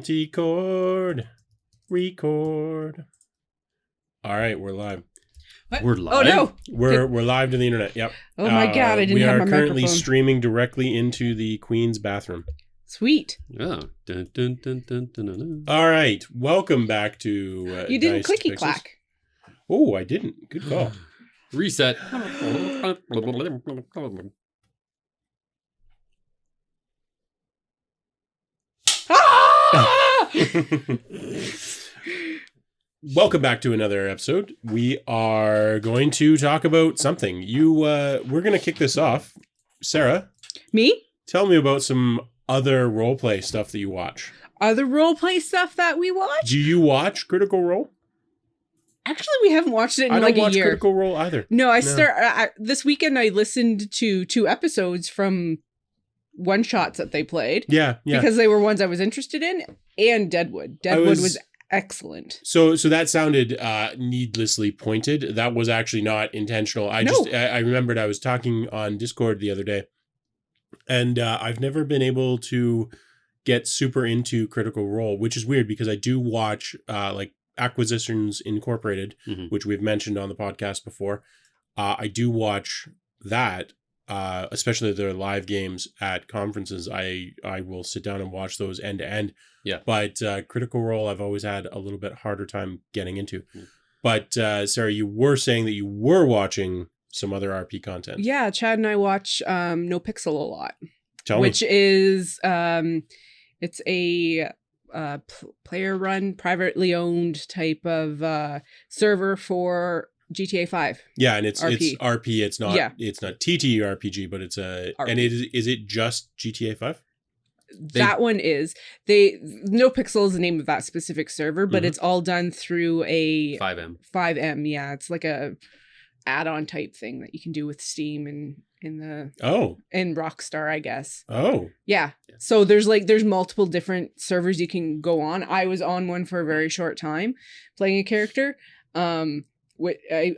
Multi-chord. Record. All right, we're live. What? We're live? Oh, no. We're live to the internet. Yep. Oh, my God. I didn't have my We are currently microphone. streaming directly into the Queen's bathroom. Sweet. Oh. Dun, dun, dun, dun, dun, dun, dun. All right. Welcome back to You didn't Diced clicky Pixels. clack. Oh, I didn't. Good call. Reset. Ah! Welcome back to another episode. We are going to talk about something. We're going to kick this off. Sarah, Me? tell me about some other roleplay stuff that you watch. Other roleplay stuff that we watch? Do you watch Critical Role? Actually, we haven't watched it in I like don't a watch year. Critical Role either. No, this weekend I listened to 2 episodes from one-shots that they played. Yeah. Because they were ones I was interested in, and Deadwood. Deadwood was excellent. So that sounded needlessly pointed. That was actually not intentional. I remembered I was talking on Discord the other day, and I've never been able to get super into Critical Role, which is weird because I do watch like Acquisitions Incorporated, which we've mentioned on the podcast before. I do watch that, especially their live games at conferences. I will sit down and watch those end to end. Yeah. But Critical Role, I've always had a little bit harder time getting into. But Sarah, you were saying that you were watching some other RP content. Yeah, Chad and I watch No Pixel a lot. Tell which me. is it's a player-run, privately owned type of server for GTA 5. Yeah, and it's RP. RP. It's not TTRPG, but it's a RP. and is it just GTA 5? That one is No Pixel is the name of that specific server, but it's all done through a 5M. Yeah, it's like a add-on type thing that you can do with Steam and in Rockstar, I guess. Oh. Yeah. So there's multiple different servers you can go on. I was on one for a very short time playing a character. I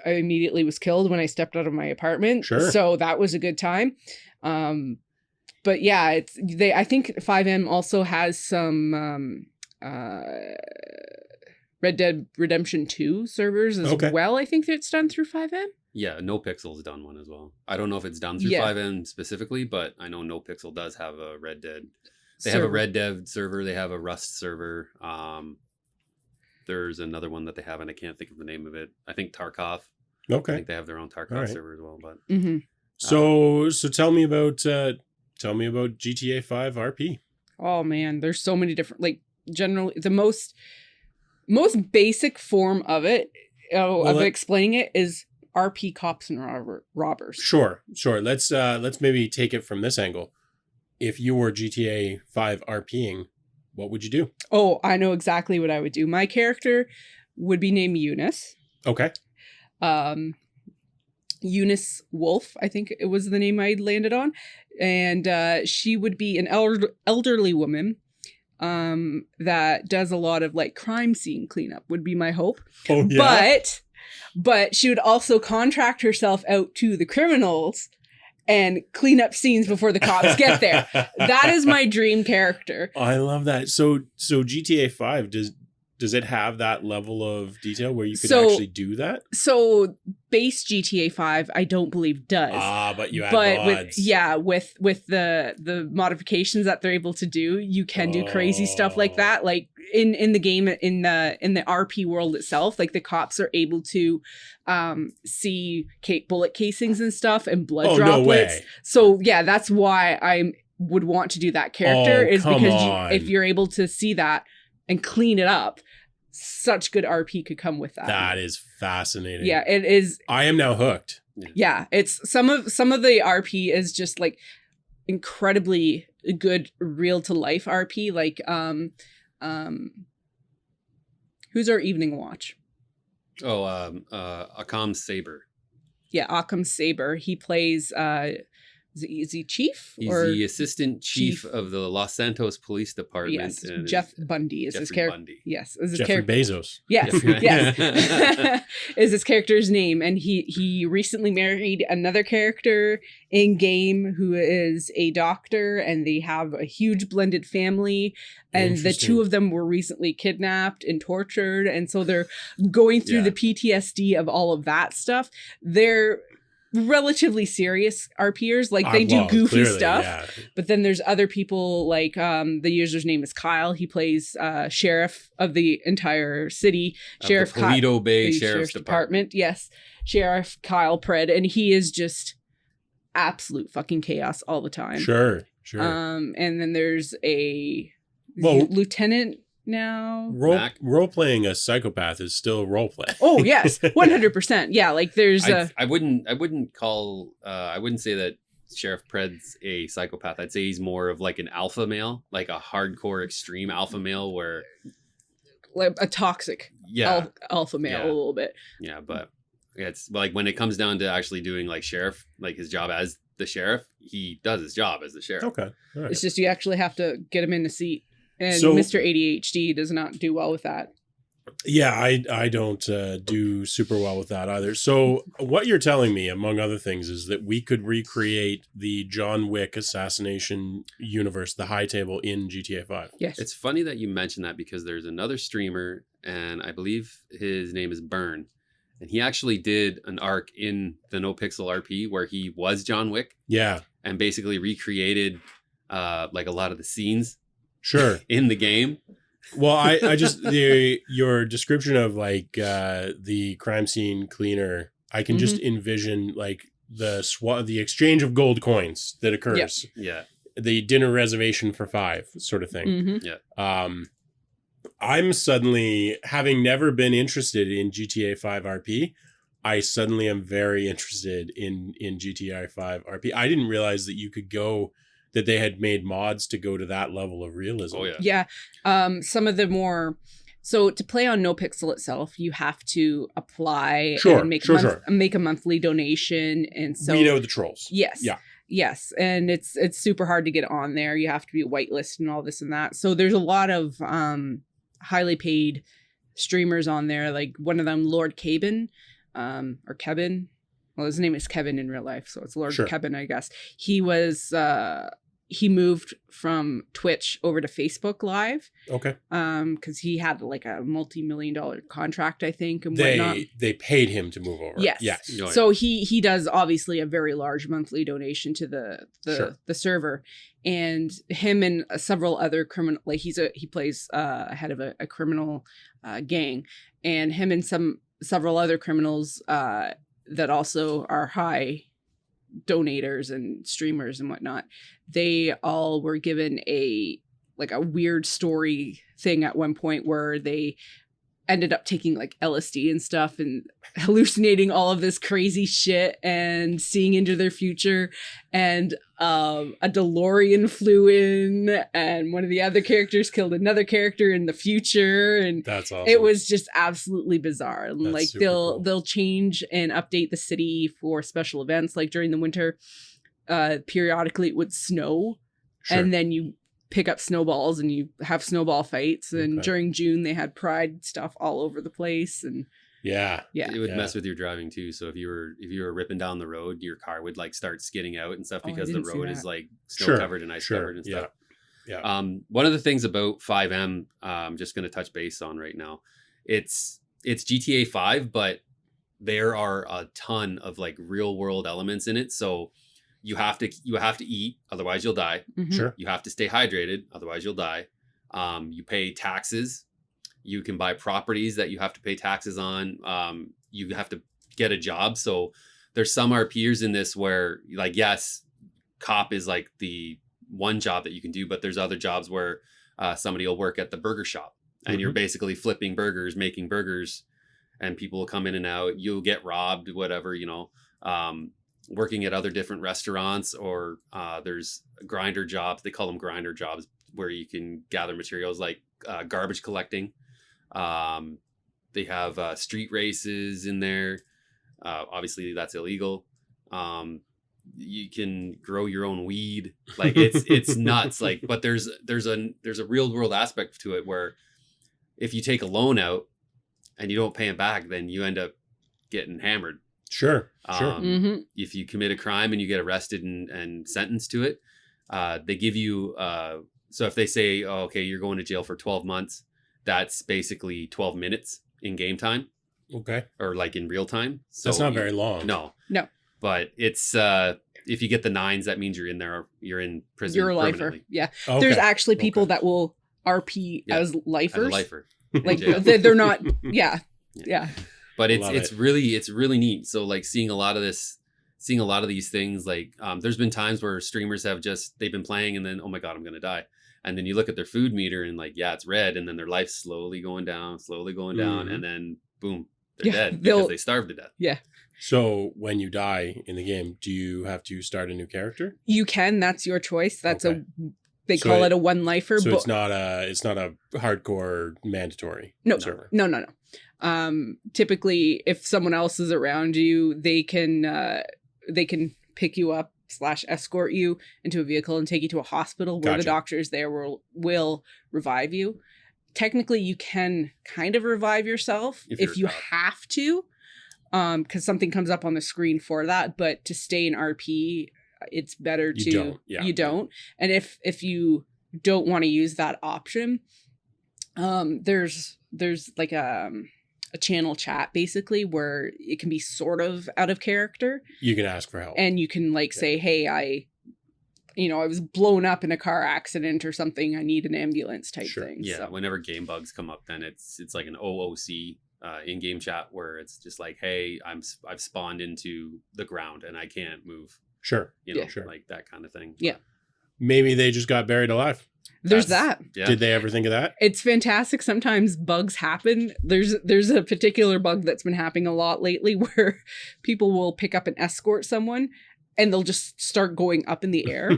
immediately was killed when I stepped out of my apartment. Sure. So that was a good time. But yeah, I think 5M also has some Red Dead Redemption 2 servers as well. I think it's done through 5M. Yeah, No Pixel's done one as well. I don't know if it's done through 5M specifically, but I know No Pixel does have a Red Dead. They have a Red Dead server. They have a Rust server. There's another one that they have, and I can't think of the name of it. I think Tarkov. Okay. I think they have their own Tarkov server as well. But so tell me about GTA 5 RP. Oh man, there's so many different, like, generally the most basic form of it of explaining it is RP cops and robbers. Sure. Let's maybe take it from this angle. If you were GTA 5 RPing, what would you do? Oh, I know exactly what I would do. My character would be named Eunice. Okay. Eunice Wolf, I think it was the name I landed on. And she would be an elderly woman that does a lot of like crime scene cleanup would be my hope. Oh, yeah. But she would also contract herself out to the criminals and clean up scenes before the cops get there. That is my dream character. I love that. So GTA 5, does it have that level of detail where you could actually do that? So base GTA 5, I don't believe does. But you add mods. With the modifications that they're able to do, you can do crazy stuff like that. Like in the game, in the RP world itself, like the cops are able to see bullet casings and stuff and blood droplets. No way. So yeah, that's why I would want to do that character because if you're able to see that and clean it up, such good RP could come with that. That is fascinating. Yeah, it is. I am now hooked. Yeah, it's some of the RP is just like incredibly good real to life RP. Like who's our evening watch? Oh, Akam Saber. Yeah, Occam Saber. He plays Is he chief? He's or the assistant chief of the Los Santos Police Department. Yes, Jeff Bundy is his character. Yes, is his Jeffrey Bezos. Yes, yes, is his character's name, and he recently married another character in game who is a doctor, and they have a huge blended family. And the two of them were recently kidnapped and tortured, and so they're going through the PTSD of all of that stuff. They're relatively serious RPers, like they do goofy stuff, but then there's other people like the user's name is Kyle. He plays sheriff of the entire city, Sheriff the Toledo Bay Sheriff's Department. Yes, Sheriff Kyle Pred, and he is just absolute fucking chaos all the time. Sure. And then there's a lieutenant now. Role playing a psychopath is still role play. Oh yes, 100%. Yeah, like there's I wouldn't say that Sheriff Pred's a psychopath. I'd say he's more of like an alpha male, like a hardcore extreme alpha male, where like a toxic alpha male a little bit. Yeah, but it's like when it comes down to actually doing like sheriff, like his job as the sheriff, he does his job as the sheriff. Okay, all right. It's just you actually have to get him in the seat. And Mr. ADHD does not do well with that. Yeah, I don't do super well with that either. So what you're telling me, among other things, is that we could recreate the John Wick assassination universe, the high table, in GTA 5. Yes. It's funny that you mentioned that because there's another streamer, and I believe his name is Burn. And he actually did an arc in the No Pixel RP where he was John Wick. Yeah. And basically recreated like a lot of the scenes. Sure. In the game. Well, I just your description of like the crime scene cleaner, I can just envision like the exchange of gold coins that occurs. Yeah. The dinner reservation for 5 sort of thing. Mm-hmm. Yeah. I'm suddenly, having never been interested in GTA 5 RP, I suddenly am very interested in GTA 5 RP. I didn't realize that you could that they had made mods to go to that level of realism. Oh, yeah. Yeah. Some of the more... So to play on No Pixel itself, you have to apply and make a monthly donation. And so... We know the trolls. Yes. Yeah. Yes. And it's super hard to get on there. You have to be whitelisted and all this and that. So there's a lot of highly paid streamers on there. Like one of them, Lord Cabin, or Kevin. Well, his name is Kevin in real life, so it's Lord Kevin, I guess. He was he moved from Twitch over to Facebook Live. Okay. Because he had like a multi-million-dollar contract, I think, and whatnot. They paid him to move over. Yes. Yes. Oh, yeah. So he does obviously a very large monthly donation to the server, and him and several other criminal, like he plays head of a criminal gang, and him and several other criminals that also are high donators and streamers and whatnot, they all were given a weird story thing at one point where they ended up taking like LSD and stuff and hallucinating all of this crazy shit and seeing into their future. And a DeLorean flew in, and one of the other characters killed another character in the future. And that's awesome. It was just absolutely bizarre. And that's like cool. they'll change and update the city for special events. Like during the winter, periodically it would snow, and then you pick up snowballs and you have snowball fights. And during June they had pride stuff all over the place. And it would mess with your driving too. So if you were ripping down the road, your car would like start skidding out and stuff because the road is like snow covered and ice covered and stuff. Yeah. One of the things about 5M, I'm just going to touch base on right now. It's GTA 5, but there are a ton of like real world elements in it. So you have to eat, otherwise you'll die. Mm-hmm. Sure. You have to stay hydrated, otherwise you'll die. You pay taxes. You can buy properties that you have to pay taxes on. You have to get a job. So there's some RPers in this where like, yes, cop is like the one job that you can do, but there's other jobs where somebody will work at the burger shop and you're basically flipping burgers, making burgers, and people will come in and out. You'll get robbed, whatever, working at other different restaurants, or there's grinder jobs. They call them grinder jobs, where you can gather materials like garbage collecting. They have street races in there. Obviously that's illegal. you can grow your own weed. Like it's nuts. Like, but there's a real world aspect to it where if you take a loan out and you don't pay it back, then you end up getting hammered. Sure. If you commit a crime and you get arrested and sentenced to it, they give you, so if they say, oh, okay, you're going to jail for 12 months, that's basically 12 minutes in game time. Okay. Or like in real time. So that's not very long. No. But it's, if you get the 9s, that means you're in prison. You're a lifer. Yeah. Okay. There's actually people that will RP as lifers. As a lifer. Like they're not. Yeah. But it's really neat. So like seeing a lot of these things, like there's been times where streamers they've been playing and then, oh my God, I'm gonna die. And then you look at their food meter and like, yeah, it's red, and then their life's slowly going down, and then boom, they're dead because they starved to death. Yeah. So when you die in the game, do you have to start a new character? You can. That's your choice. That's Okay. They call it a one lifer. So but it's not a hardcore mandatory server. No. Typically, if someone else is around you, they can pick you up / escort you into a vehicle and take you to a hospital where the doctors there will revive you. Technically, you can kind of revive yourself if you have to, because something comes up on the screen for that. But to stay in RP, it's better you don't. And if you don't want to use that option, there's like a channel chat basically where it can be sort of out of character. You can ask for help, and you can say, hey, I was blown up in a car accident or something, I need an ambulance type thing. Yeah. So whenever game bugs come up, then it's like an OOC in-game chat where it's just like, hey, I've spawned into the ground and I can't move. Sure. Like that kind of thing. Yeah. Maybe they just got buried alive. There's that. Yeah. Did they ever think of that? It's fantastic. Sometimes bugs happen. There's a particular bug that's been happening a lot lately where people will pick up and escort someone and they'll just start going up in the air.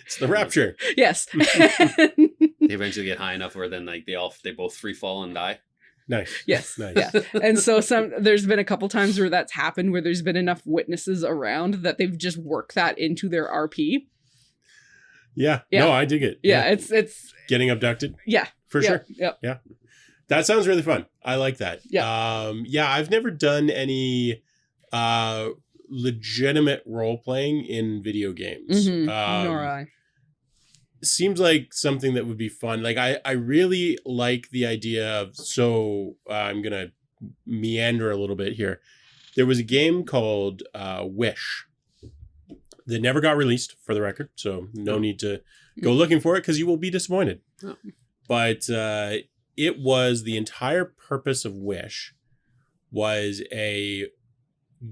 It's the rapture. Yes. They eventually get high enough where then like they both free fall and die. Nice. Yes. Nice. Yeah. And so there's been a couple times where that's happened, where there's been enough witnesses around that they've just worked that into their RP. Yeah. No, I dig it. Yeah. It's getting abducted. Yeah. For sure. Yeah. That sounds really fun. I like that. Yeah. I've never done any legitimate role playing in video games. Mm-hmm. Nor I. Seems like something that would be fun. Like I really like the idea of, I'm going to meander a little bit here. There was a game called Wish that never got released, for the record. So no need to go looking for it because you will be disappointed. Oh. But it was, the entire purpose of Wish was a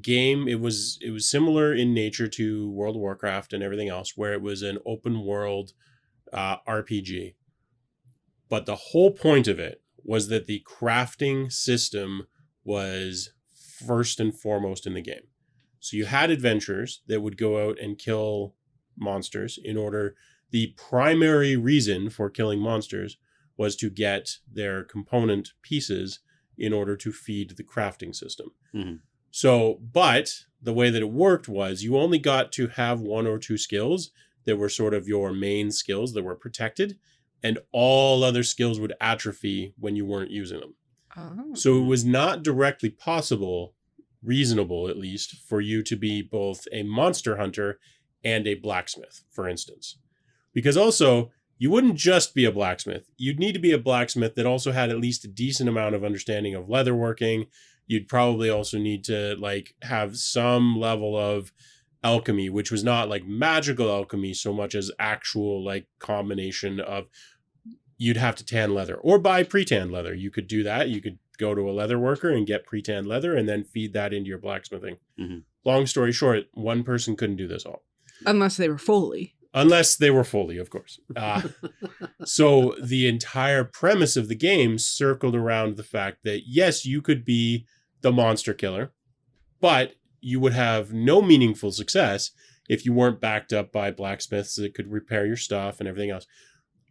game. It was similar in nature to World of Warcraft and everything else, where it was an open world RPG. But the whole point of it was that the crafting system was first and foremost in the game. So you had adventurers that would go out and kill monsters the primary reason for killing monsters was to get their component pieces in order to feed the crafting system. Mm-hmm. So, but the way that it worked was you only got to have 1 or 2 skills that were sort of your main skills that were protected, and all other skills would atrophy when you weren't using them. Oh. So it was not directly reasonable at least, for you to be both a monster hunter and a blacksmith, for instance. Because also, you wouldn't just be a blacksmith. You'd need to be a blacksmith that also had at least a decent amount of understanding of leatherworking. You'd probably also need to have some level of alchemy, which was not like magical alchemy so much as actual combination of, you'd have to tan leather or buy pre-tanned leather. You could do that. You could go to a leather worker and get pre-tanned leather and then feed that into your blacksmithing. Mm-hmm. Long story short, one person couldn't do this all. Unless they were Foley. Unless they were Foley, of course. So the entire premise of the game circled around the fact that, yes, you could be the monster killer, but you would have no meaningful success if you weren't backed up by blacksmiths that could repair your stuff and everything else.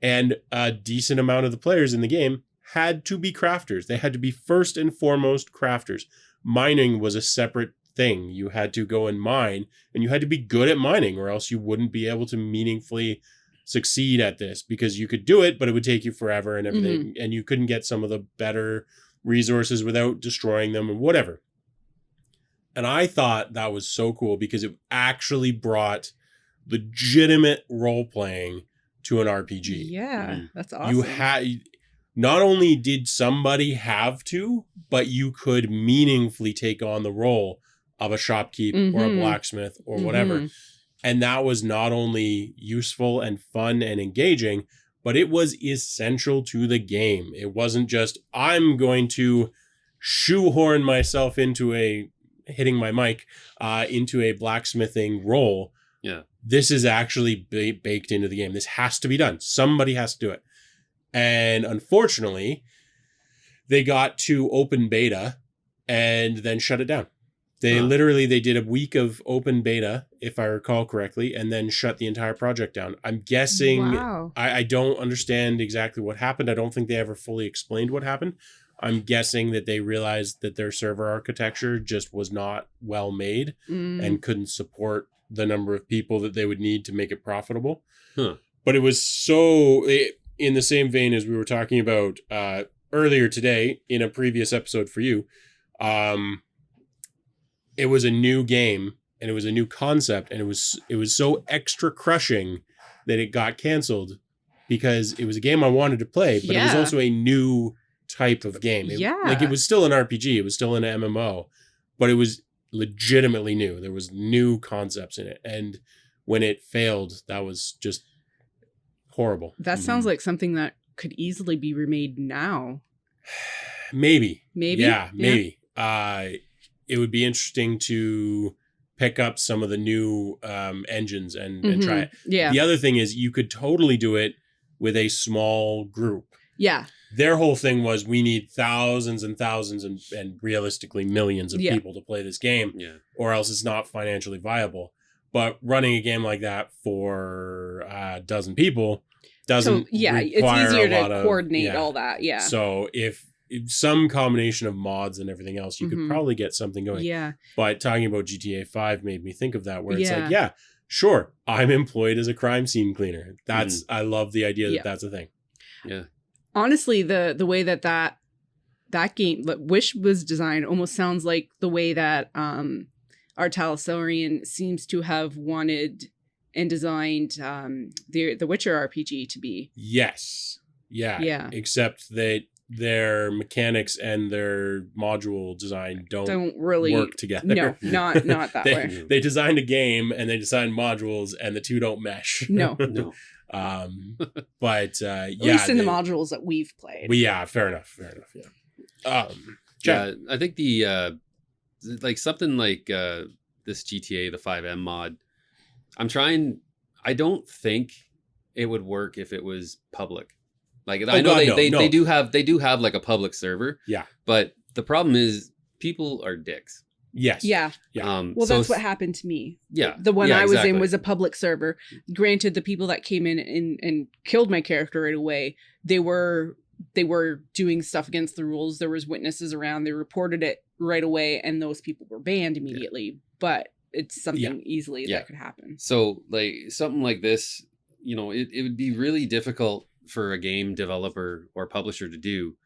And a decent amount of the players in the game had to be crafters. They had to be first and foremost crafters. Mining was a separate thing. You had to go and mine, and you had to be good at mining, or else you wouldn't be able to meaningfully succeed at this, because you could do it, but it would take you forever and everything, and you couldn't get some of the better resources without destroying them or whatever. And I thought that was so cool because it actually brought legitimate role playing to an RPG. Yeah, that's awesome. You had, not only did somebody have to, but you could meaningfully take on the role of a shopkeep or a blacksmith or whatever. And that was not only useful and fun and engaging, but it was essential to the game. It wasn't just, I'm going to shoehorn myself into hitting my mic, into a blacksmithing role. Yeah. This is actually baked into the game. This has to be done. Somebody has to do it. And unfortunately, they got to open beta and then shut it down. They did a week of open beta, if I recall correctly, and then shut the entire project down. I'm guessing, I don't understand exactly what happened. I don't think they ever fully explained what happened. I'm guessing that they realized that their server architecture just was not well made and couldn't support the number of people that they would need to make it profitable. But it was in the same vein as we were talking about earlier today in a previous episode for you. It was a new game and it was a new concept, and it was so extra crushing that it got canceled because it was a game I wanted to play, but it was also a new type of game. It was still an RPG, it was still an MMO, but it was legitimately new. There was new concepts in it, and when it failed, that was just horrible. That sounds like something that could easily be remade now. Maybe. Yeah. Maybe. It would be interesting to pick up some of the new engines and try it. Yeah. The other thing is you could totally do it with a small group. Yeah. Their whole thing was, we need thousands and thousands and realistically millions of people to play this game, or else it's not financially viable. But running a game like that for a dozen people doesn't require it's easier to of, coordinate all that. Yeah. So if some combination of mods and everything else, you could probably get something going. Yeah. But talking about GTA 5 made me think of that, where it's like, sure, I'm employed as a crime scene cleaner. I love the idea that that's a thing. Yeah. Honestly, the way that game, Wish was designed, almost sounds like the way that our Talsorian seems to have wanted and designed the Witcher RPG to be. Yes. Yeah. Except that their mechanics and their module design don't really work together. No, not that way. They designed a game and they designed modules, and the two don't mesh. No. But at least in the modules that we've played. Fair enough. Yeah. I think the something like this GTA, the 5M mod, I don't think it would work if it was public. I know they do have like a public server. Yeah. But the problem is people are dicks. Yes. Yeah. Well, that's what happened to me. Yeah. The one I was in was a public server. Granted, the people that came in and killed my character right away, they were doing stuff against the rules. There was witnesses around. They reported it right away, and those people were banned immediately. Yeah. But it's something easily that could happen. So something like this, it would be really difficult for a game developer or publisher to do,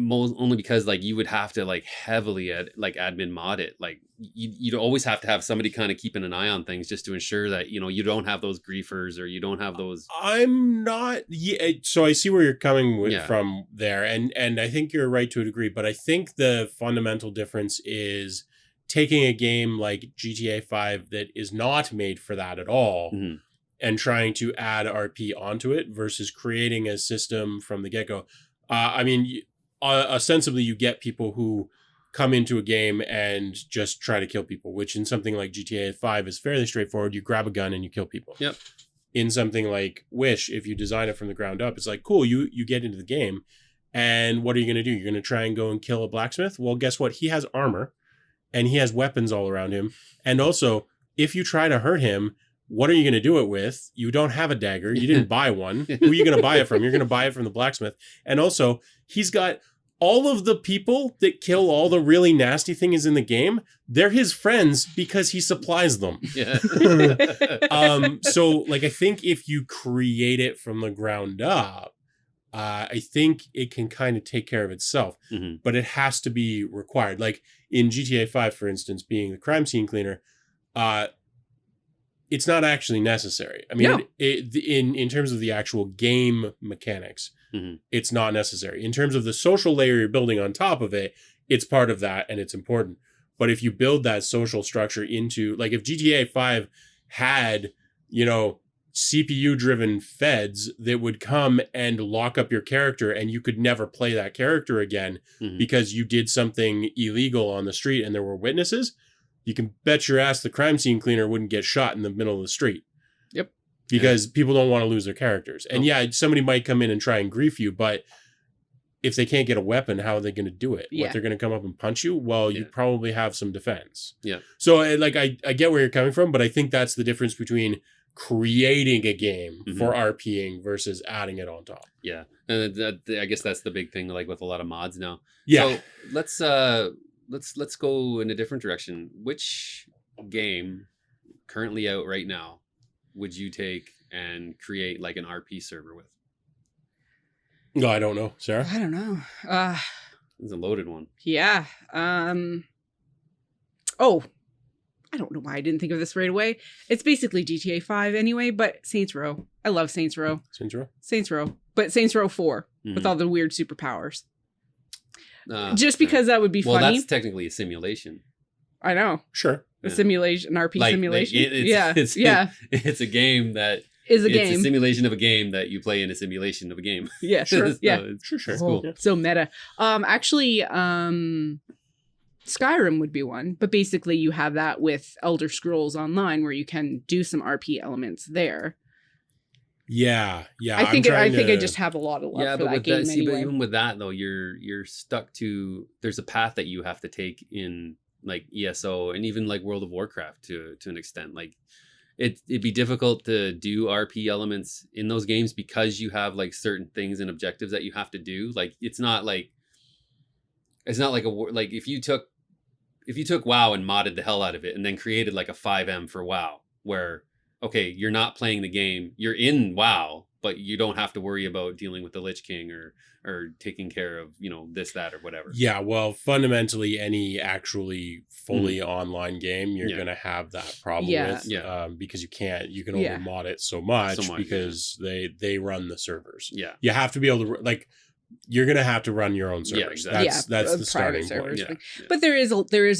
only because you would have to heavily admin mod it. You'd always have to have somebody kind of keeping an eye on things just to ensure that you don't have those griefers, or you don't have those. I'm not so I see where you're coming from there, and I think you're right to a degree, but I think the fundamental difference is taking a game like GTA 5 that is not made for that at all, and trying to add RP onto it versus creating a system from the get-go. Ostensibly, you get people who come into a game and just try to kill people, which in something like GTA 5 is fairly straightforward. You grab a gun and you kill people. Yep. In something like Wish, if you design it from the ground up, it's like, cool, you get into the game, and what are you going to do? You're going to try and go and kill a blacksmith? Well, guess what? He has armor, and he has weapons all around him. And also, if you try to hurt him, what are you going to do it with? You don't have a dagger. You didn't buy one. Who are you going to buy it from? You're going to buy it from the blacksmith. And also, he's got all of the people that kill all the really nasty things in the game, they're his friends because he supplies them. Yeah. So like, I think if you create it from the ground up, I think it can kind of take care of itself, but it has to be required. Like in GTA 5, for instance, being the crime scene cleaner, it's not actually necessary. I mean, in terms of the actual game mechanics, it's not necessary. In terms of the social layer you're building on top of it, it's part of that and it's important. But if you build that social structure into, like, if GTA 5 had, you know, CPU-driven feds that would come and lock up your character and you could never play that character again because you did something illegal on the street and there were witnesses, you can bet your ass the crime scene cleaner wouldn't get shot in the middle of the street. Yep. Because people don't want to lose their characters. And yeah, somebody might come in and try and grief you, but if they can't get a weapon, how are they going to do it? Yeah. What, they're going to come up and punch you? Well, you probably have some defense. Yeah. So like, I get where you're coming from, but I think that's the difference between creating a game for RPing versus adding it on top. Yeah. And I guess that's the big thing, like with a lot of mods now. Yeah. So let's go in a different direction. Which game currently out right now would you take and create like an RP server with? No, I don't know. Sarah? I don't know. It's a loaded one. Yeah. Oh, I don't know why I didn't think of this right away. It's basically GTA 5 anyway, but Saints Row. I love Saints Row. Saints Row. But Saints Row 4 with all the weird superpowers. Just because that would be funny. Well, that's technically a simulation. I know. Sure. A simulation, an RP simulation. It's a game that is a it's game. a simulation of a game that you play in a simulation of a game. Yeah, sure. So Yeah. Sure. Oh, Cool. so meta. Actually, Skyrim would be one, but basically you have that with Elder Scrolls Online where you can do some RP elements there. Yeah. I think I just have a lot of love for that game anyway. But even with that though, you're stuck to, there's a path that you have to take in like ESO and even like World of Warcraft to an extent. Like it'd be difficult to do RP elements in those games because you have like certain things and objectives that you have to do. Like it's not like like if you took WoW and modded the hell out of it and then created like a 5M for WoW where, okay, you're not playing the game, you're in WoW, but you don't have to worry about dealing with the Lich King or taking care of, you know, this, that, or whatever. Yeah, well, fundamentally, any actually fully online game, you're going to have that problem with. Yeah. Because you can only mod it so much because they run the servers. Yeah. You have to be able to, like, you're going to have to run your own servers. Yeah, exactly. That's the starting point. Yeah. But there is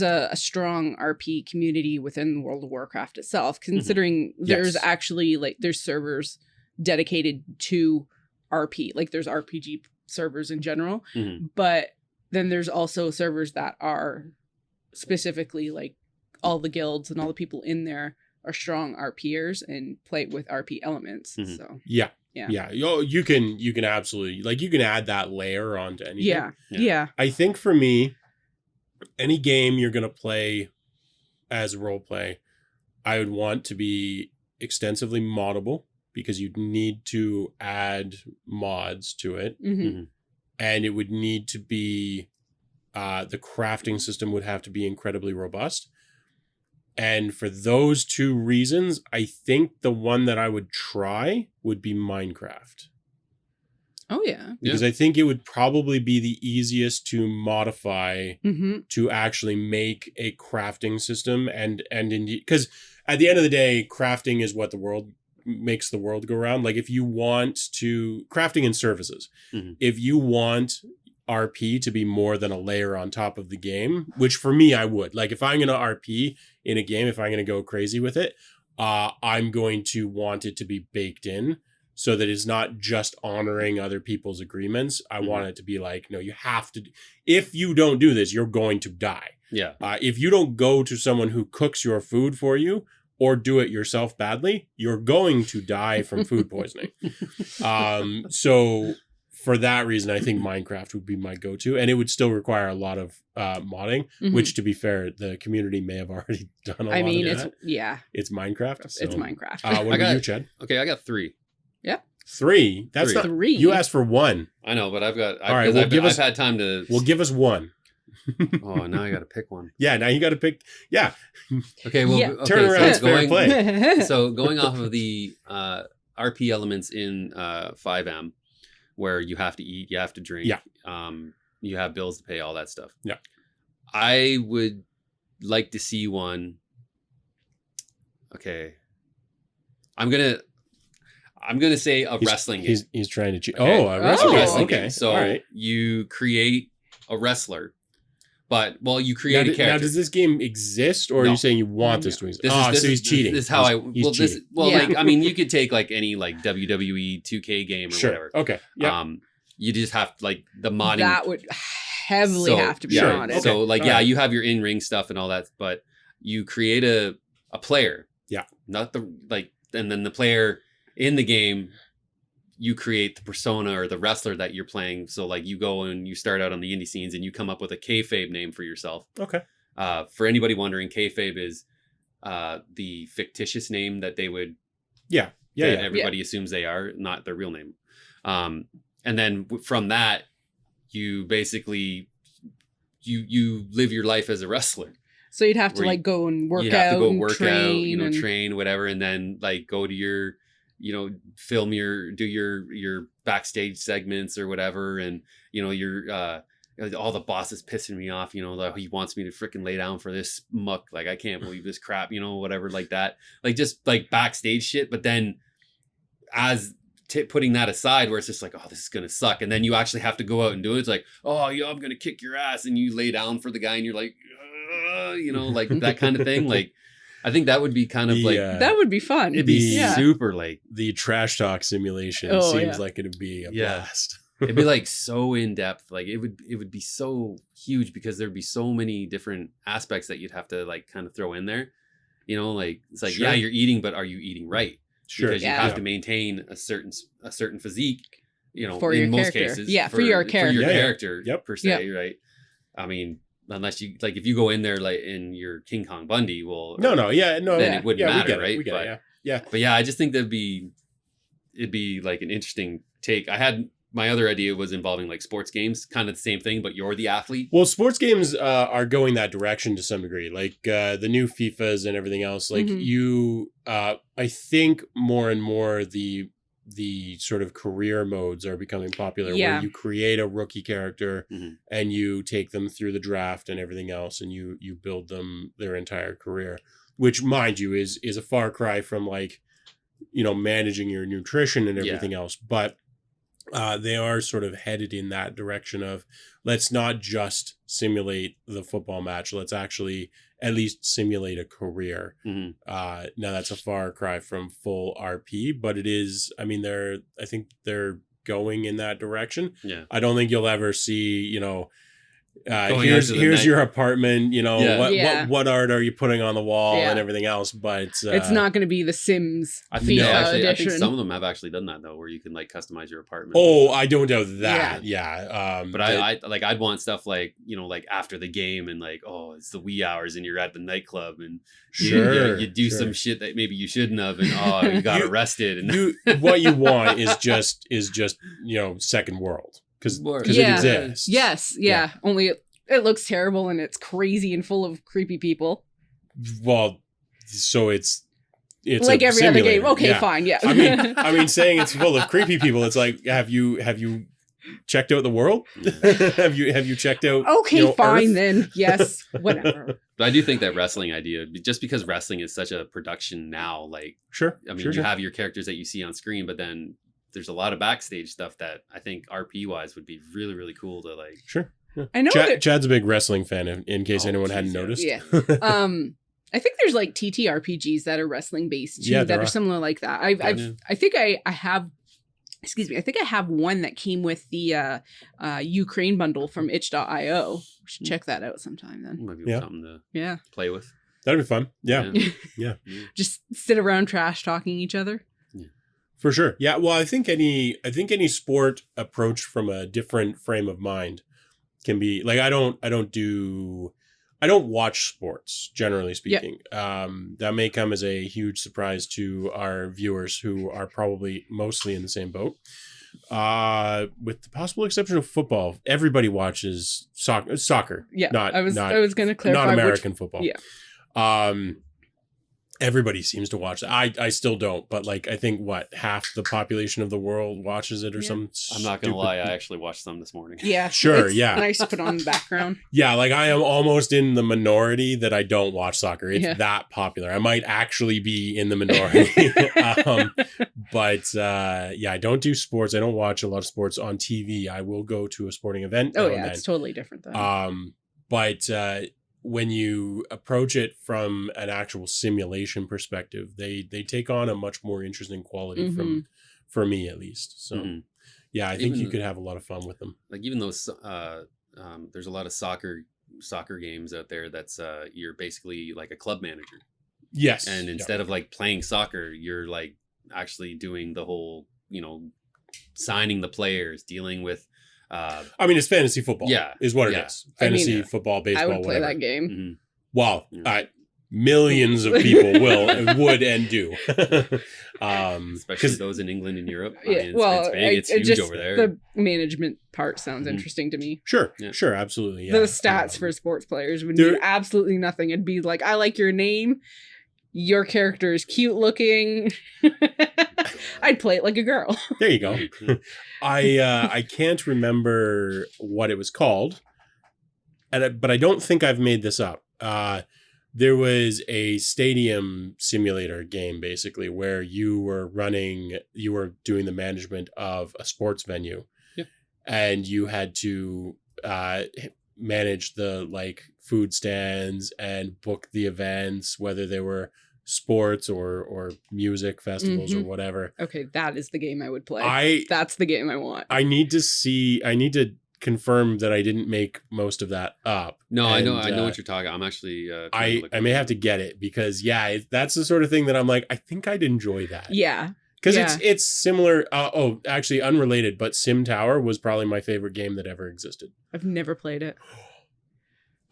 a strong RP community within World of Warcraft itself, considering there's actually like there's servers dedicated to RP, like there's RPG servers in general, but then there's also servers that are specifically like all the guilds and all the people in there are strong RPers and play with RP elements. So yeah. You can absolutely, like, you can add that layer onto anything. Yeah. I think for me, any game you're gonna play as role play, I would want to be extensively moddable because you'd need to add mods to it, and it would need to be the crafting system would have to be incredibly robust. And for those two reasons, I think the one that I would try would be Minecraft. Oh, yeah. Because I think it would probably be the easiest to modify to actually make a crafting system. And indeed, because at the end of the day, crafting is what makes the world go round. Like if you want to, crafting and services, if you want RP to be more than a layer on top of the game, which for me, I would. Like if I'm going to RP in a game, if I'm going to go crazy with it, I'm going to want it to be baked in so that it's not just honoring other people's agreements. I want it to be like, no, you have to, if you don't do this, you're going to die. Yeah. If you don't go to someone who cooks your food for you or do it yourself badly, you're going to die from food poisoning. So for that reason, I think Minecraft would be my go-to, and it would still require a lot of modding, which, to be fair, the community may have already done a lot of that. It's Minecraft. So, It's Minecraft. what about you, Chad? Okay, I got 3. Yeah. 3. That's Three. not 3. You asked for 1. I know, but I've got. All right, well, I've had time to. Well, give us 1. Oh, now I got to pick one. Yeah, now you got to pick. Yeah, Okay, well, Yeah. okay, Turn around, it's fair going, play. So going off of the RP elements in 5M, where you have to eat, you have to drink, you have bills to pay, all that stuff. Yeah, I would like to see one. Okay, I'm gonna say a wrestling game. He's trying to cheat. Okay? Oh, a wrestling. wrestling Okay, game. So all right. you create a wrestler, but you create a character. Now, does this game exist, or are you saying you want this to exist? So he's cheating. This is how he's cheating. like, I mean, you could take like any like WWE 2K game or whatever. Okay. Yeah. You just have like the modding. That would heavily have to be modded. Okay. So like, All right. you have your in-ring stuff and all that, but you create a player. Yeah. Not and then the player in the game, you create the persona or the wrestler that you're playing. So like you go and you start out on the indie scenes and you come up with a kayfabe name for yourself. Okay. For anybody wondering, kayfabe is the fictitious name that they would. Yeah. Everybody assumes they are, not their real name. And then from that, you basically you live your life as a wrestler. So you'd have to like go and work You'd have out to go and work train out, and train, whatever, and then like go to your, film do your backstage segments or whatever, and your all the boss is pissing me off. He wants me to freaking lay down for this muck. Like, I can't believe this crap. Whatever, like that. Like just like backstage shit. But then, as putting that aside, where it's just like, oh, this is gonna suck, and then you actually have to go out and do it. It's like, oh, I'm gonna kick your ass, and you lay down for the guy, and you're like, like that kind of thing. Like, I think that would be kind of like that would be fun. It'd be super like the trash talk simulation seems like it'd be a blast. It'd be like so in depth. Like it would be so huge because there'd be so many different aspects that you'd have to like kind of throw in there. Like it's like, yeah, you're eating, but are you eating right? Sure. Because you have to maintain a certain physique, for in your most character. cases. Yeah, for your character. For your character per se, Yep. right? I mean, unless you like, if you go in there like in your King Kong Bundy, then it wouldn't matter, right? We get it, yeah. But yeah, I just think it'd be like an interesting take. My other idea was involving like sports games, kind of the same thing, but you're the athlete. Well, sports games are going that direction to some degree, like the new FIFAs and everything else. Like I think more and more the sort of career modes are becoming popular, where you create a rookie character and you take them through the draft and everything else, and you build them their entire career, which, mind you, is a far cry from like, managing your nutrition and everything else. But they are sort of headed in that direction of, let's not just simulate the football match. Let's actually at least simulate a career. Now that's a far cry from full RP, but it is, I think they're going in that direction. Yeah. I don't think you'll ever see, here's your apartment, what art are you putting on the wall and everything else, but it's not going to be the Sims FIFA edition. I think some of them have actually done that though, where you can like customize your apartment. I don't doubt that. But I'd want stuff like, like after the game and like, oh, it's the wee hours and you're at the nightclub and you do some shit that maybe you shouldn't have, and you got arrested, and what you want is just second world. Because it exists. Yes, yeah. Only it looks terrible and it's crazy and full of creepy people. Well, so it's like every other game. Okay, fine, yeah. I mean, saying it's full of creepy people, it's like, have you checked out the world? have you checked out? Okay, fine Earth? then. Yes, whatever. But I do think that wrestling idea, just because wrestling is such a production now, like, you have your characters that you see on screen, but then there's a lot of backstage stuff that I think RP wise would be really, really cool to like. Sure. Yeah. I know Chad's a big wrestling fan, in case anyone hadn't noticed. Yeah. I think there's like TTRPGs that are wrestling based too, that are similar like that. I think I have. Excuse me. I think I have one that came with the Ukraine bundle from itch.io. We should check that out sometime then. Might be something to play with. That'd be fun. Yeah. Just sit around trash talking each other. For sure. Yeah. Well, I think any sport approached from a different frame of mind can be like, I don't do I don't watch sports, generally speaking. That may come as a huge surprise to our viewers who are probably mostly in the same boat. With the possible exception of football, everybody watches soccer. Yeah, I was going to clarify. Not American football. Yeah. Everybody seems to watch it. I still don't, but like I think half the population of the world watches it or some. I'm not gonna lie, I actually watched some this morning. Yeah, sure, it's yeah. nice to put on the background. Yeah, like I am almost in the minority that I don't watch soccer. It's that popular. I might actually be in the minority. But I don't do sports. I don't watch a lot of sports on TV. I will go to a sporting event. Oh yeah, it's totally different then. But when you approach it from an actual simulation perspective, they take on a much more interesting quality for me at least. So I think you could have a lot of fun with them. Like even though there's a lot of soccer games out there that's you're basically like a club manager. Yes. And instead of like playing soccer, you're like actually doing the whole, signing the players, dealing with I mean, it's fantasy football. Yeah, is what it is. Fantasy football, baseball, I would play that game. Mm-hmm. Well, millions of people would and do. Especially those in England and Europe. Yeah, it's big. It's huge over there. The management part sounds interesting to me. Sure, absolutely. Yeah. The stats for sports players would mean absolutely nothing. It'd be like, I like your name. Your character is cute looking. I'd play it like a girl. There you go. I can't remember what it was called, but I don't think I've made this up. There was a stadium simulator game basically where you were doing the management of a sports venue, and you had to manage the like food stands and book the events, whether they were sports or music festivals or whatever. Okay, that is the game I would play. That's the game I want. I need to confirm that I didn't make most of that up. No, I know what you're talking. I'm actually I may have to get it because that's the sort of thing that I'm like, I think I'd enjoy that. Yeah. Because it's similar. Actually unrelated, but Sim Tower was probably my favorite game that ever existed. I've never played it.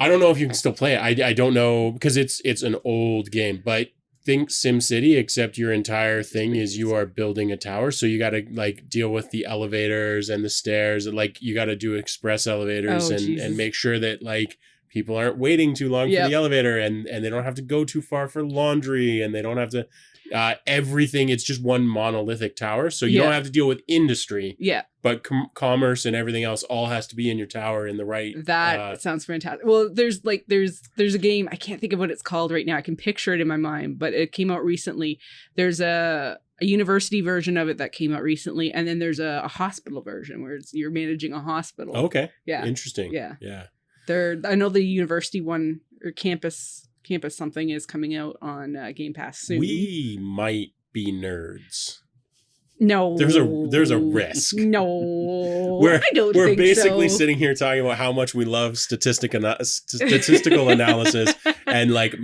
I don't know if you can still play it. I don't know because it's an old game, but think Sim City, except your entire thing is you are building a tower. So you got to like deal with the elevators and the stairs, and like you got to do express elevators and make sure that like people aren't waiting too long for the elevator, and they don't have to go too far for laundry, and they don't have to everything. It's just one monolithic tower. So you don't have to deal with industry. Yeah. But commerce and everything else all has to be in your tower in the right. That sounds fantastic. Well, there's a game. I can't think of what it's called right now. I can picture it in my mind, but it came out recently. There's a university version of it that came out recently, and then there's a hospital version where you're managing a hospital. Okay. Yeah. Interesting. Yeah. Yeah. I know the university one or campus something is coming out on Game Pass soon. We might be nerds. No, there's a risk. No, I don't. We're basically sitting here talking about how much we love statistical analysis and like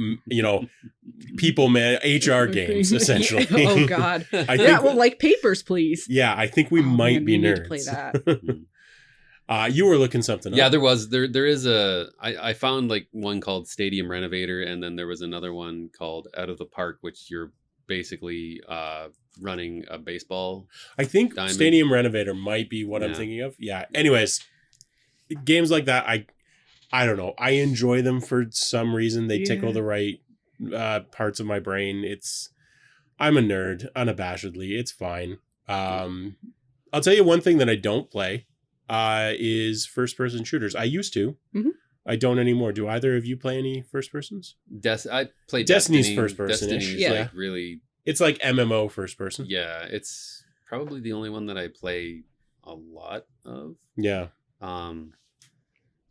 people HR games essentially. Oh God. Like Papers, please. Yeah, I think we might be nerds. Need to play that. You were looking something up. Yeah, there is I found like one called Stadium Renovator, and then there was another one called Out of the Park, which you're basically running a baseball. I think diamond. Stadium Renovator might be what I'm thinking of. Yeah. Anyways, games like that, I don't know. I enjoy them for some reason. They tickle the right parts of my brain. I'm a nerd, unabashedly. It's fine. I'll tell you one thing that I don't play is first-person shooters. I used to. Mm-hmm. I don't anymore. Do either of you play any first persons? I play Destiny's first person. Like really. It's like MMO first person. Yeah, it's probably the only one that I play a lot of. Yeah.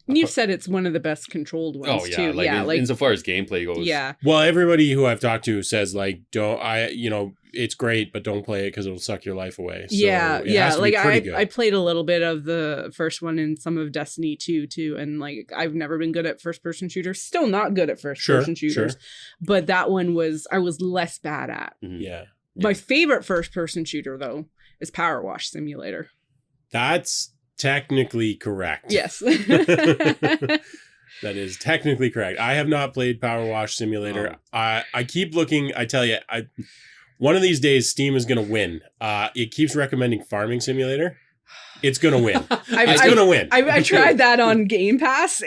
You've said it's one of the best controlled ones too. Like insofar as gameplay goes. Yeah. Well, everybody who I've talked to says like, it's great, but don't play it because it'll suck your life away. So Like I played a little bit of the first one and some of Destiny 2 too, and like I've never been good at first person shooters. Still not good at first person shooters, but that one I was less bad at. Mm-hmm. Yeah. My favorite first person shooter though is Power Wash Simulator. That's technically correct. Yes. That is technically correct. I have not played Power Wash Simulator. I keep looking. I tell you, one of these days, Steam is going to win. It keeps recommending Farming Simulator. It's going to win. It's going to win. I tried that on Game Pass.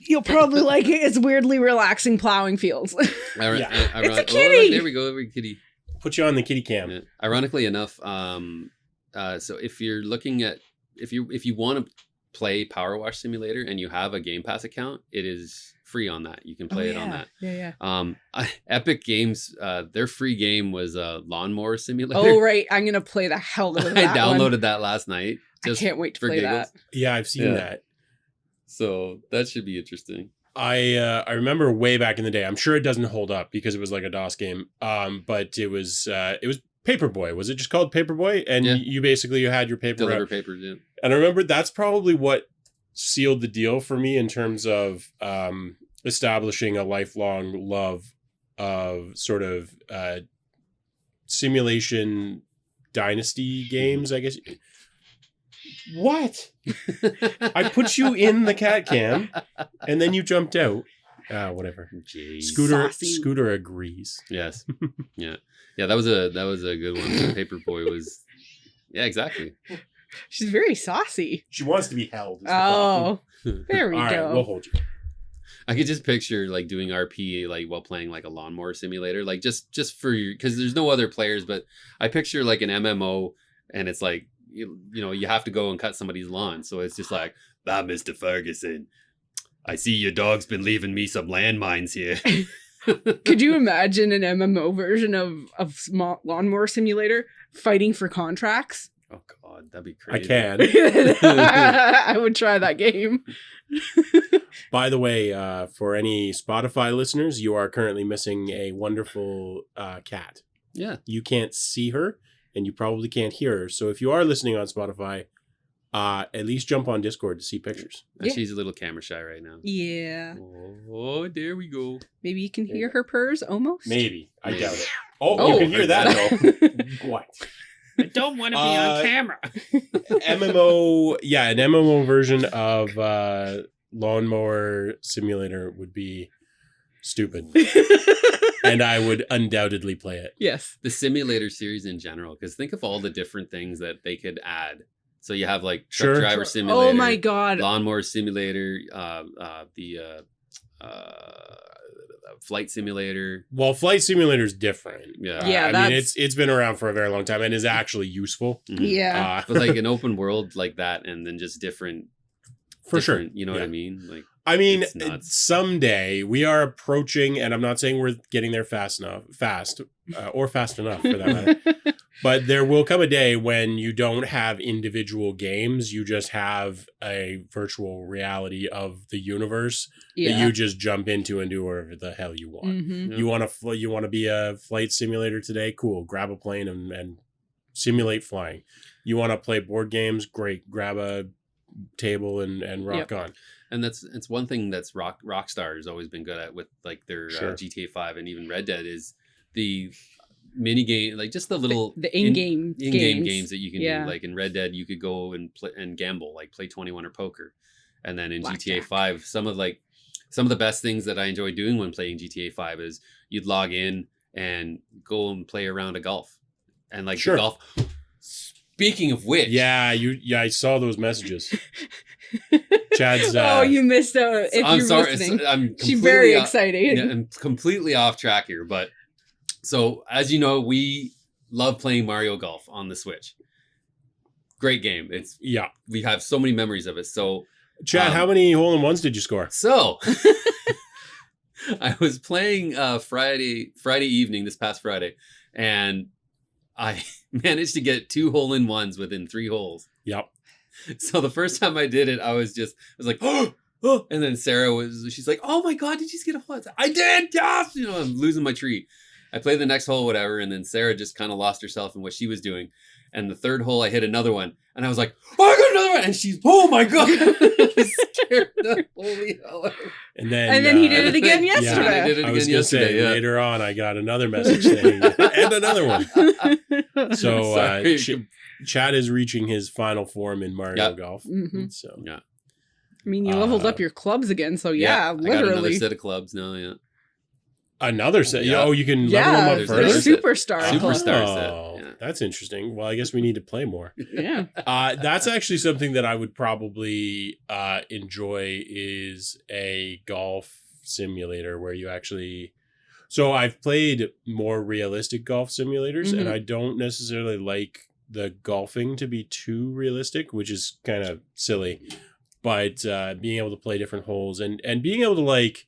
You'll probably like it. It's weirdly relaxing plowing fields. It's a kitty. There we go. Every kitty. Put you on the kitty cam. Yeah. Ironically enough, so if you're looking at if you want to play Power Wash Simulator and you have a Game Pass account, it is free on that. You can play it on that. Yeah. Epic Games, their free game was a lawnmower simulator. Oh right, I'm gonna play the hell out of that. I downloaded that last night. I can't wait to play giggles. that. Yeah, I've seen that. So that should be interesting. I remember way back in the day. I'm sure it doesn't hold up because it was like a DOS game. But it was Paperboy. Was it just called Paperboy? And you had your paper deliver papers. Yeah. And I remember that's probably what sealed the deal for me in terms of establishing a lifelong love of sort of simulation dynasty games, I guess. What? I put you in the cat cam and then you jumped out. Whatever. Jeez. Scooter agrees. Yes. Yeah. That was a good one. Paperboy was. Yeah, exactly. She's very saucy. She wants to be held. Oh, there we go. All right, we'll hold you. I could just picture like doing RP like while playing like a lawnmower simulator, like just for your, because there's no other players, but I picture like an MMO and it's like you know you have to go and cut somebody's lawn, so it's just like, Mr. Ferguson, I see your dog's been leaving me some landmines here. Could you imagine an MMO version of small lawnmower simulator fighting for contracts? Oh God, that'd be crazy. I can. I would try that game. By the way, for any Spotify listeners, you are currently missing a wonderful cat. Yeah. You can't see her, and you probably can't hear her. So if you are listening on Spotify, at least jump on Discord to see pictures. Yeah. She's a little camera shy right now. Yeah. Oh, there we go. Maybe you can hear her purrs almost? Maybe. I doubt it. Oh, you can hear that, though. What? I don't want to be on camera. MMO, an MMO version of Lawnmower Simulator would be stupid. And I would undoubtedly play it. Yes. The simulator series in general, because think of all the different things that they could add. So you have like truck driver simulator. Oh my God. Lawnmower simulator, the flight simulator. Well, flight simulator is different. Yeah. I mean, it's been around for a very long time and is actually useful. Mm-hmm. Yeah. But like an open world like that, and then just different. Sure. You know what I mean? Like, I mean, someday we are approaching, and I'm not saying we're getting there fast enough for that matter. But there will come a day when you don't have individual games. You just have a virtual reality of the universe that you just jump into and do whatever the hell you want. Mm-hmm. Yeah. You want to be a flight simulator today? Cool. Grab a plane and simulate flying. You want to play board games? Great. Grab a table and rock on. And it's one thing that's Rockstar has always been good at with like their GTA 5 and even Red Dead is the mini game, like just the little the in-game games that you can do. Like in Red Dead, you could go and play and gamble, like play 21 or poker. And then in GTA 5, some of the best things that I enjoy doing when playing GTA 5 is you'd log in and go and play a round of golf. And like the golf. Speaking of which, I saw those messages. Chad's. Oh, you missed out. If I'm you're sorry. listening, she's very excited. Yeah, I'm completely off track here, but so as you know, we love playing Mario Golf on the Switch. Great game. We have so many memories of it. So, Chad, how many hole-in-ones did you score? So, I was playing Friday evening, this past Friday, and I managed to get 2 hole-in-ones within 3 holes. Yep. So the first time I did it, I was like, oh, and then she's like, oh my God, did you just get a hole? I did, yes! You know, I'm losing my tree. I played the next hole, whatever, and then Sarah just kind of lost herself in what she was doing. And the third hole, I hit another one, and I was like, oh, I got another one! And she's, oh my God! I scared the holy hell out. And then he did it again yesterday. I did it again yesterday. Later on, I got another message saying, and another one. So, Chad is reaching his final form in Mario Golf. Mm-hmm. So, I mean, you leveled up your clubs again, so yeah, I got literally. another set of clubs now. Yeah. Another set. Yeah. Oh, you can level them up There's further. another Superstar. Superstar Oh, set. Yeah. that's interesting. Well, I guess we need to play more. Yeah. That's actually something that I would probably enjoy is a golf simulator where you actually. So I've played more realistic golf simulators, and I don't necessarily like the golfing to be too realistic, which is kind of silly. But being able to play different holes and being able to like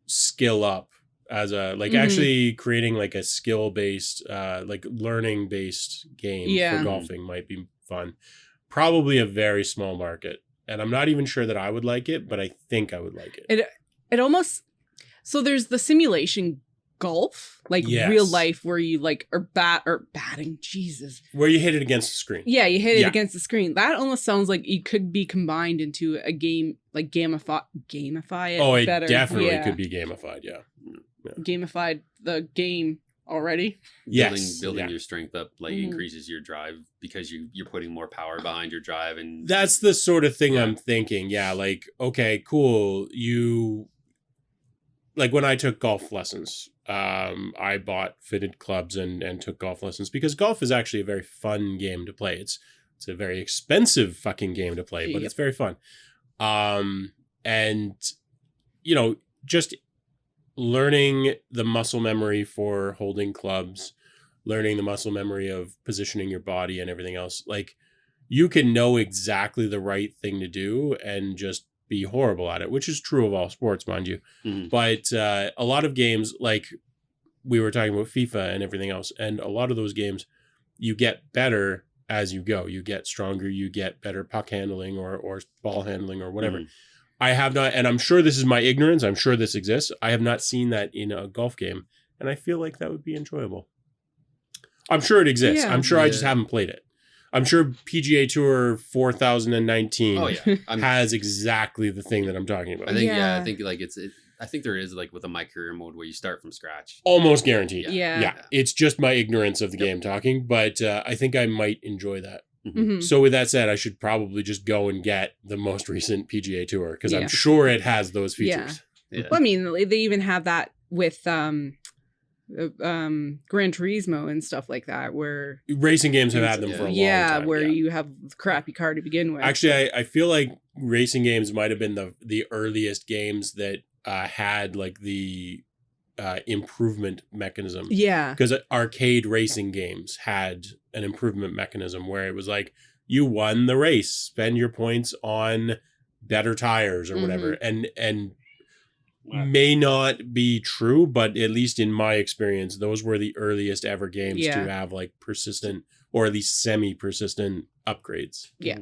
skill up as a like actually creating like a skill based like learning based game for golfing might be fun. Probably a very small market, and I'm not even sure that I would like it, but I think I would like it. It almost, so there's the simulation golf, like real life, where you like are batting, Jesus, where you hit it against the screen. Yeah, you hit it against the screen. That almost sounds like it could be combined into a game, like gamify it. Oh, it better. definitely could be gamified. Yeah. Gamified the game already. Building your strength up like increases your drive because you're putting more power behind your drive, and that's the sort of thing I'm thinking. Yeah, like okay, cool. Like when I took golf lessons, I bought fitted clubs and took golf lessons because golf is actually a very fun game to play. It's a very expensive fucking game to play, but it's very fun. And just learning the muscle memory for holding clubs, learning the muscle memory of positioning your body and everything else. Like you can know exactly the right thing to do and just be horrible at it, which is true of all sports, mind you. But a lot of games, like we were talking about FIFA and everything else, and a lot of those games, you get better as you go. You get stronger, you get better puck handling or ball handling or whatever. I have not, and I'm sure this is my ignorance, I'm sure this exists. I have not seen that in a golf game, and I feel like that would be enjoyable. I'm sure it exists. I'm sure I just haven't played it. I'm sure PGA Tour 4019 has exactly the thing that I'm talking about. I think I think like I think there is like with a My Career mode where you start from scratch. Almost guaranteed. Yeah. It's just my ignorance of the game talking, but I think I might enjoy that. So with that said, I should probably just go and get the most recent PGA Tour because I'm sure it has those features. Well, I mean, they even have that with Gran Turismo and stuff like that, where racing games have had them for a long time. Where you have a crappy car to begin with. Actually, I feel like racing games might have been the earliest games that had like the improvement mechanism. Yeah, because arcade racing games had an improvement mechanism where it was like you won the race, spend your points on better tires or whatever, and may not be true, but at least in my experience, those were the earliest ever games to have like persistent or at least semi-persistent upgrades. Yeah.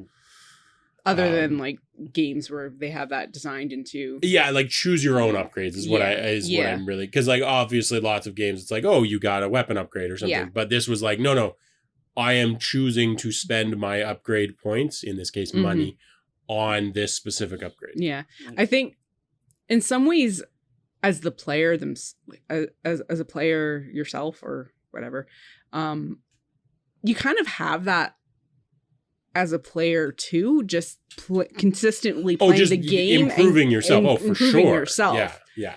Other than like games where they have that designed into. Yeah, like choose your own upgrades is what I'm really, because like obviously lots of games it's like, oh, you got a weapon upgrade or something. Yeah. But this was like, no, I am choosing to spend my upgrade points, in this case money, on this specific upgrade. Yeah. I think in some ways, as the player, as a player yourself or whatever, you kind of have that as a player too, just consistently playing the game, improving yourself. And for improving sure. Yourself. Yeah.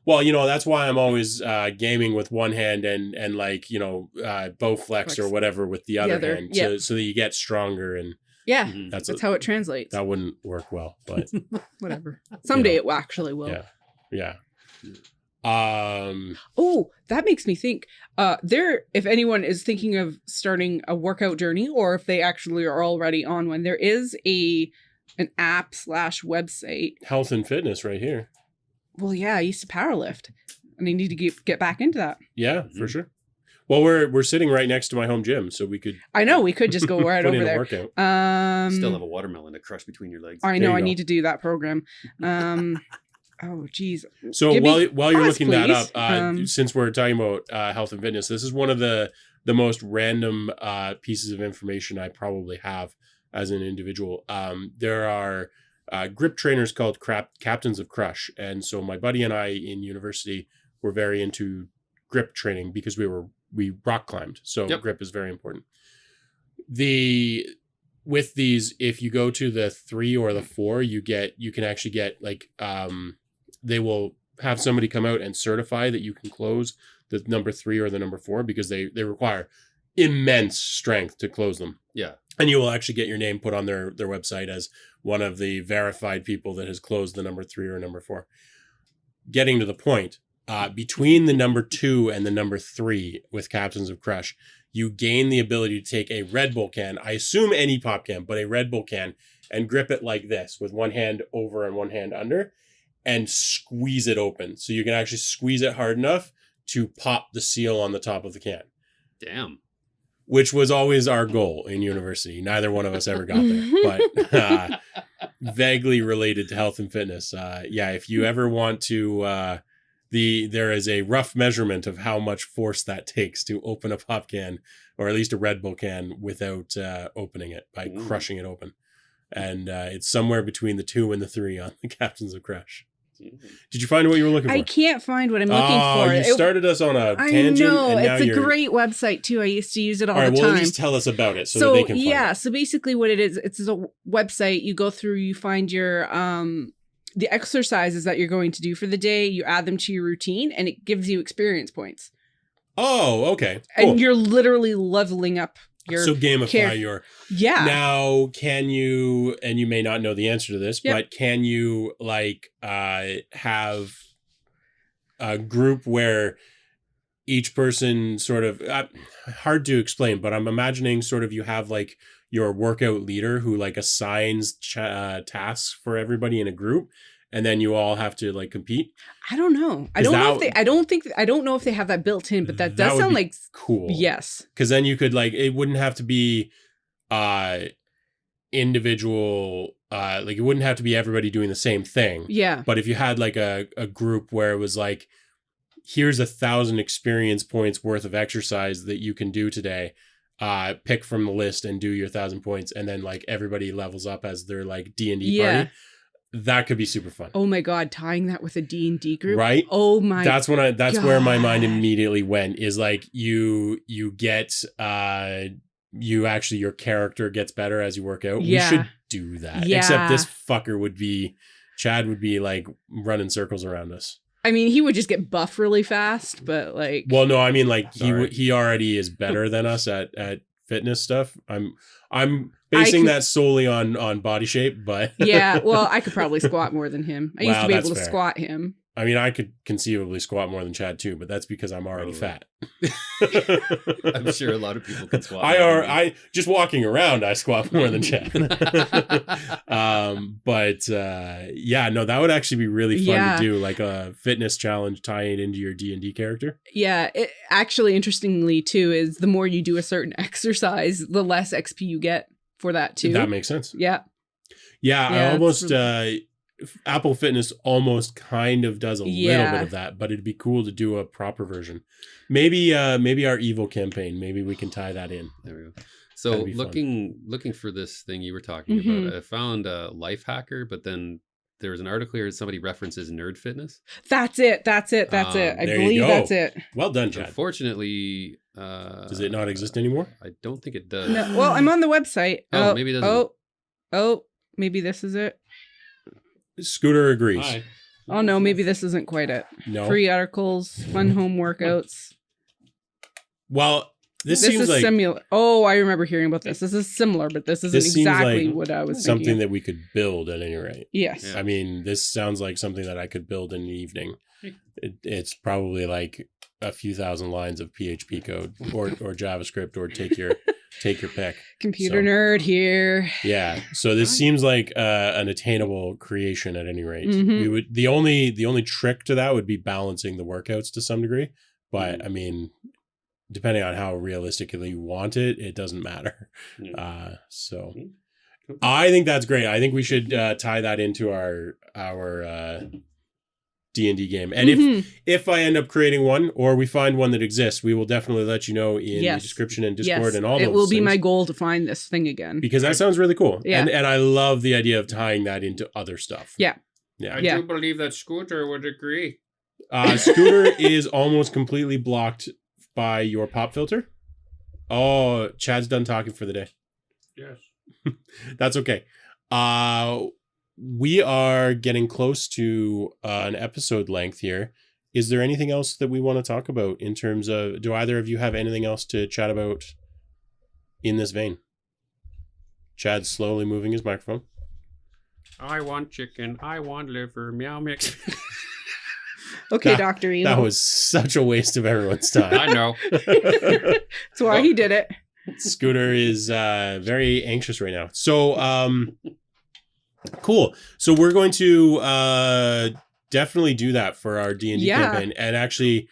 Well, that's why I'm always gaming with one hand and like bow flex or whatever with the other hand, so that you get stronger and. Yeah, that's how it translates. That wouldn't work well, but whatever. Someday it actually will. Yeah. Oh, that makes me think. If anyone is thinking of starting a workout journey, or if they actually are already on one, there is an app / website. Health and fitness, right here. Well, yeah, I used to powerlift, and I need to get back into that. Yeah, for sure. Well, we're sitting right next to my home gym, so we could. I know we could just go right over there. Workout. Still have a watermelon to crush between your legs. I know. I need to do that program. Oh, geez. So while you're looking that up, since we're talking about health and fitness, this is one of the most random pieces of information I probably have as an individual. There are grip trainers called Captains of Crush, and so my buddy and I in university were very into grip training because we rock climbed, so grip is very important. The with these, if you go to the 3 or the 4, you can actually get like they will have somebody come out and certify that you can close the number 3 or the number 4 because they require immense strength to close them. Yeah. And you will actually get your name put on their website as one of the verified people that has closed the number 3 or number 4. Getting to the point, between the number 2 and the number 3 with Captains of Crush, you gain the ability to take a Red Bull can, I assume any pop can, but a Red Bull can, and grip it like this with one hand over and one hand under and squeeze it open. So you can actually squeeze it hard enough to pop the seal on the top of the can. Damn. Which was always our goal in university. Neither one of us ever got there, but vaguely related to health and fitness. If you ever want to, there is a rough measurement of how much force that takes to open a pop can, or at least a Red Bull can, without opening it by crushing it open. And it's somewhere between the 2 and the 3 on the Captains of Crush. Did you find what you were looking for? I can't find what I'm looking for. You started us on a tangent. I know. And now it's a great website too. I used to use it all the time. Well, at least tell us about it so that they can find it. So basically what it is, it's a website. You go through, you find your the exercises that you're going to do for the day, you add them to your routine, and it gives you experience points. Oh, okay. Cool. And you're literally leveling up your gamify your... Yeah. Now, can you, and you may not know the answer to this, but can you have a group where each person sort of, hard to explain, but I'm imagining sort of you have like your workout leader who like assigns tasks for everybody in a group, and then you all have to like compete? I don't know. I don't know if they have that built in, but that does sound like cool. Yes. Because then you could like, it wouldn't have to be individual, like it wouldn't have to be everybody doing the same thing. Yeah. But if you had like a group where it was like, here's 1,000 experience points worth of exercise that you can do today, pick from the list and do your 1,000 points, and then like everybody levels up as their like D&D party. That could be super fun. Oh my God, tying that with a D&D group. Right? Oh my That's where my mind immediately went, is like you get your character gets better as you work out. Yeah. We should do that. Yeah. Except this fucker Chad would be like running circles around us. I mean, he would just get buff really fast, but like... Well, no, I mean like he already is better than us at fitness stuff. I'm basing that solely on body shape, but yeah, well, I could probably squat more than him. I used to be able to squat him. I mean, I could conceivably squat more than Chad too, but that's because I'm already fat. I'm sure a lot of people can squat. I just walking around, I squat more than Chad. That would actually be really fun to do, like a fitness challenge, tying it into your D&D character. Yeah, it actually, interestingly too, is the more you do a certain exercise, the less XP you get for that too. That makes sense. Yeah. I almost Apple Fitness almost kind of does a little bit of that, but it'd be cool to do a proper version. Maybe our evil campaign, maybe we can tie that in. There we go. So looking for this thing you were talking about, I found a Life Hacker, but then there was an article here that somebody references Nerd Fitness. That's it. I believe that's it. Well done, Chad. Unfortunately, does it not exist anymore? I don't think it does. No, well, I'm on the website. Maybe it doesn't. Maybe this is it. Scooter agrees. Hi. Oh no, maybe this isn't quite it. No. Free articles, fun home workouts. Well, this seems is like similar. Oh, I remember hearing about this. This is similar, but this isn't exactly what I was thinking. Something that we could build at any rate. Yes. Yeah. I mean, this sounds like something that I could build in the evening. It's probably like a few thousand lines of PHP code or JavaScript, or take your pick. Computer nerd here. Yeah. So this seems like an attainable creation at any rate. Mm-hmm. We would the only trick to that would be balancing the workouts to some degree. But I mean, depending on how realistically you want it, it doesn't matter. So I think that's great. I think we should tie that into our D&D game. And if I end up creating one, or we find one that exists, we will definitely let you know in the description and Discord and all those things. It will be my goal to find this thing again. Because that sounds really cool. Yeah. And I love the idea of tying that into other stuff. Yeah. I do believe that Scooter would agree. Scooter is almost completely blocked by your pop filter. Oh, Chad's done talking for the day. Yes. That's okay. We are getting close to an episode length here. Is there anything else that we want to talk about in terms of, do either of you have anything else to chat about in this vein? Chad's slowly moving his microphone. I want chicken. I want liver. Meow mix. Okay, Dr. Evil. That was such a waste of everyone's time. I know. That's why he did it. Scooter is very anxious right now. So, cool. So we're going to definitely do that for our D&D campaign, and actually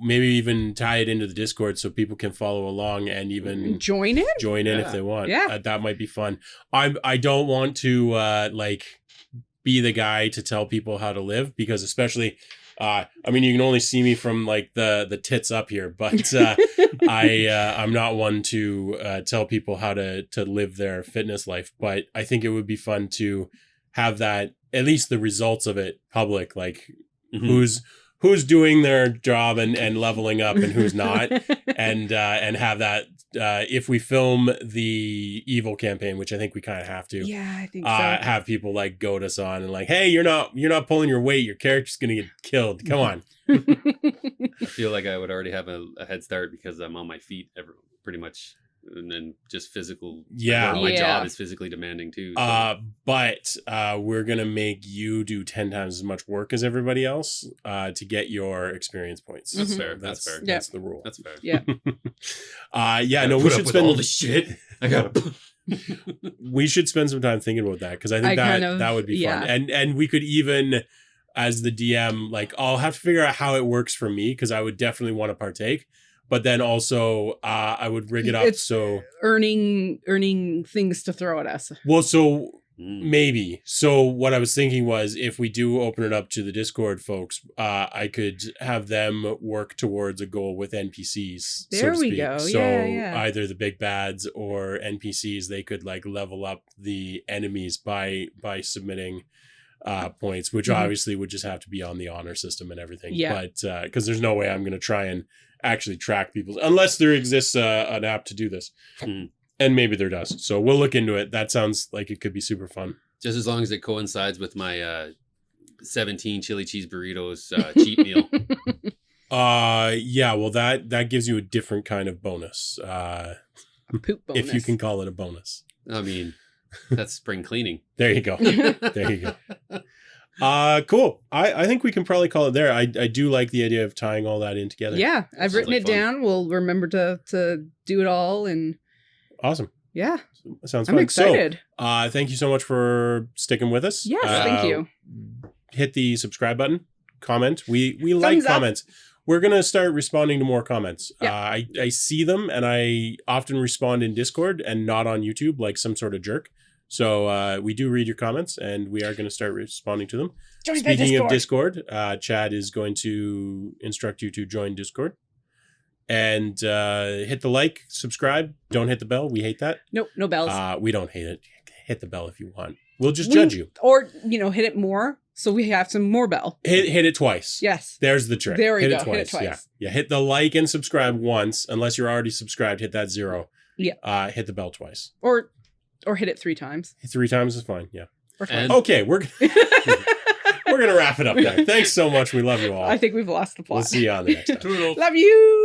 maybe even tie it into the Discord so people can follow along and even join in if they want. Yeah. That might be fun. I don't want to be the guy to tell people how to live, because especially I mean, you can only see me from like the tits up here, but I'm not one to tell people how to live their fitness life. But I think it would be fun to have that, at least the results of it, public, like who's doing their job and leveling up and who's not, and have that if we film the evil campaign, which I think we kind of have to. Yeah, I think so. Have people like goad us on and like, hey, you're not pulling your weight. Your character's gonna get killed. Come on. I feel like I would already have a head start because I'm on my feet pretty much. And then just physical. Yeah. My job is physically demanding too. So. But we're going to make you do 10 times as much work as everybody else to get your experience points. That's fair. That's fair. That's the rule. That's fair. Yeah. No, we should spend all the shit. I gotta. We should spend some time thinking about that, because I think that would be fun. And we could even, as the DM, like, I'll have to figure out how it works for me, because I would definitely want to partake. But then also, I would rig it up so earning things to throw at us. Well, so maybe. So what I was thinking was, if we do open it up to the Discord folks, I could have them work towards a goal with NPCs. There so to we speak. go. So yeah. either the big bads or NPCs, they could like level up the enemies by submitting points, which obviously would just have to be on the honor system and everything. Yeah. But because there's no way I'm going to try and actually track people's, unless there exists an app to do this. And maybe there does. So we'll look into it. That sounds like it could be super fun. Just as long as it coincides with my 17 chili cheese burritos cheat meal. Yeah, well that gives you a different kind of bonus. A poop bonus. If you can call it a bonus. I mean, that's spring cleaning. There you go. There you go. Cool. I think we can probably call it there. I do like the idea of tying all that in together. Yeah, I've written it down. We'll remember to do it all. And awesome. Yeah. Sounds fun. I'm excited. So, thank you so much for sticking with us. Yes, thank you. Hit the subscribe button. Comment. We like comments. We're going to start responding to more comments. Yeah. I see them, and I often respond in Discord and not on YouTube like some sort of jerk. So we do read your comments, and we are going to start responding to them. Speaking of Discord, Chad is going to instruct you to join Discord. And hit the like, subscribe. Don't hit the bell. We hate that. Nope, no bells. We don't hate it. Hit the bell if you want. We'll just judge you. Or, hit it more so we have some more bell. Hit it twice. Yes. There's the trick. There we go. It twice. Hit it twice. Yeah. Hit the like and subscribe once. Unless you're already subscribed, hit that 0. Yeah. Hit the bell twice. Or hit it 3 times. 3 times is fine. Yeah. Or twice. Okay, we're going to wrap it up there. Thanks so much. We love you all. I think we've lost the plot. We'll see you on the next time. Love you.